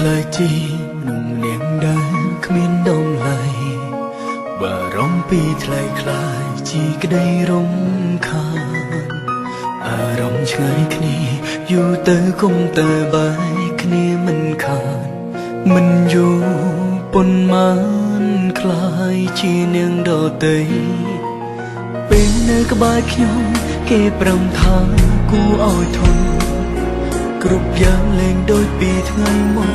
ខ្លាយជានំនាងដែលគ្មានដងឡៃបារម្ភពីថ្លៃខ្លាយជាក្តីរំខានអារម្មណ៍ឆ្ងាយគ្នាយូរទៅគុំតើបាយគ្នាមិនខានមិនយូរប៉ុន្មានខ្លាយជានាងដទៃពេលនៅក្បែរខ្ញុំគេប្រំថាគួរឲ្យធន់គ្រប់យ៉ាងលែងដូចពីថ្ងៃមុន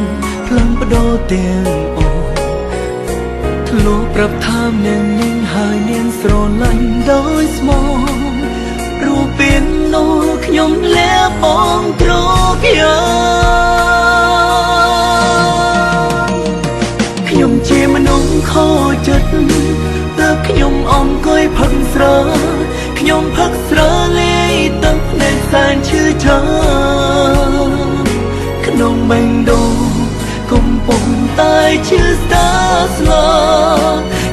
ផ្លាំងបដោទាំងអស់ធ្លាប់ប្រាប់ថានាងនាងហើយនាងស្រឡាញ់ដោយស្មោះរូបពីនោះខ្ញុំលះបង់គ្រប់យ៉ាងខ្ញុំជាមនុស្សខូចចិត្តទើបខ្ញុំអង្គុយផឹកស្រាខ្ញុំផឹកស្រាលេទឹកនៃសែនឈឺចាំក្នុងបេះដូងកំពុងតែឈឺស្ដាស្លា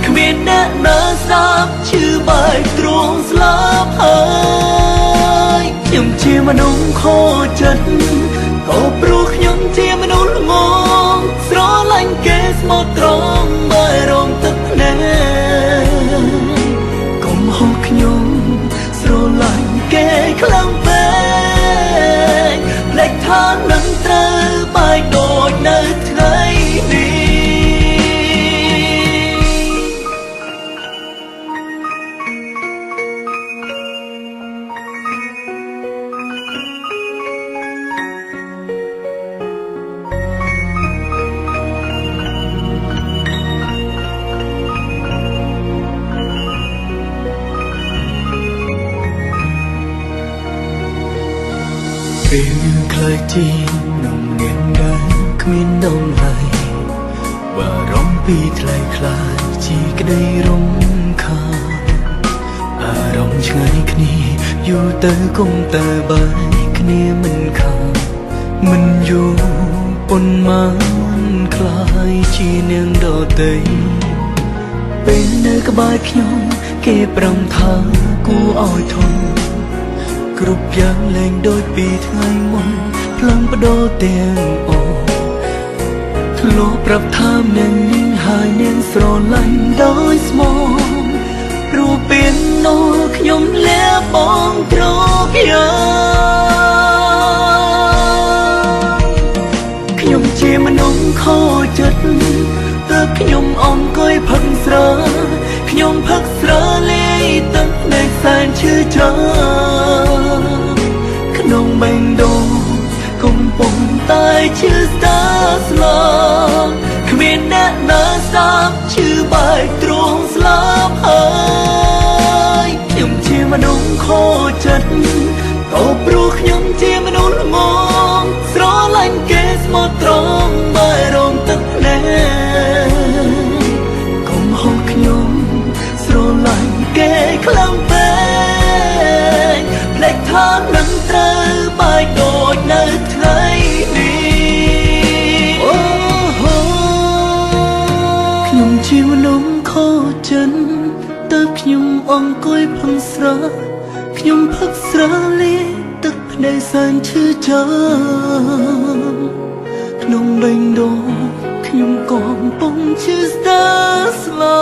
គ្មានអ្នកណាសាប់ឈឺបែកទ្រង់ស្លាប់ហើយខ្ញុំជាមនុស្សខូចចិត្តក៏ព្រោះខ្ញុំជាមនុស្សល្ងងស្រឡាញ់គេស្មោះត្រង់បែរងទឹកភ្នែកកុំហៅខ្ញុំស្រឡាញ់គេខ្លាំងពេកភ្លេចថានឹងត្រូវបែកដូចនៅថ្ងៃនេះពេលយើងខ្លាយជានំនាងដែលគ្មានដងឡៃបារម្ភពីថ្លៃខ្លាយជាក្តីរំខានអារម្មណ៍ឆ្ងាយគ្នាយូរទៅគុំតើបាយគ្នាមិនខានមិនយូរប៉ុន្មានខ្លាយជានាងដទៃពេលនៅក្បែរខ្ញុំគេប្រំថាគួរឲ្យធន់គ្រប់យ៉ាងលែងដូចពីថ្ងៃមុនផ្លាំងបដោទាំងអស់ធ្លាប់ប្រាប់ថានាងនាងហើយនាងស្រឡាញ់ដោយស្មោះរូបពីនោះខ្ញុំលះបង់គ្រប់យ៉ាងខ្ញុំជាមនុស្សខូចចិត្តទើបខ្ញុំអង្គុយផឹកស្រាខ្ញុំផឹកស្រាលេទឹកនៃសែនឈឺចាំក្នុងបេះដូងកំពុងតែឈឺស្ដាស្លាគ្មានអ្នកណាសាប់ឈឺបែកទ្រង់ស្លាប់ហើយខ្ញុំជាមនុស្សខូចចិត្តក៏ព្រោះខ្ញុំជាមនុស្សល្ងងស្រឡាញ់គេស្មោះត្រង់បែរងទឹកភ្នែកកុំហៅខ្ញុំស្រឡាញ់គេខ្លាំងពេកភ្លេចថានឹងត្រូវបែកដូចនៅថ្ងៃនេះអូហូខ្ញុំជាមនុស្សខូចចិត្តទើបខ្ញុំអង្គុយផឹកស្រាខ្ញុំផឹកស្រាលេទឹកភ្នែកសែនឈឺចាំក្នុងបេះដូងខ្ញុំកំពុងឈឺស្ដាស្លា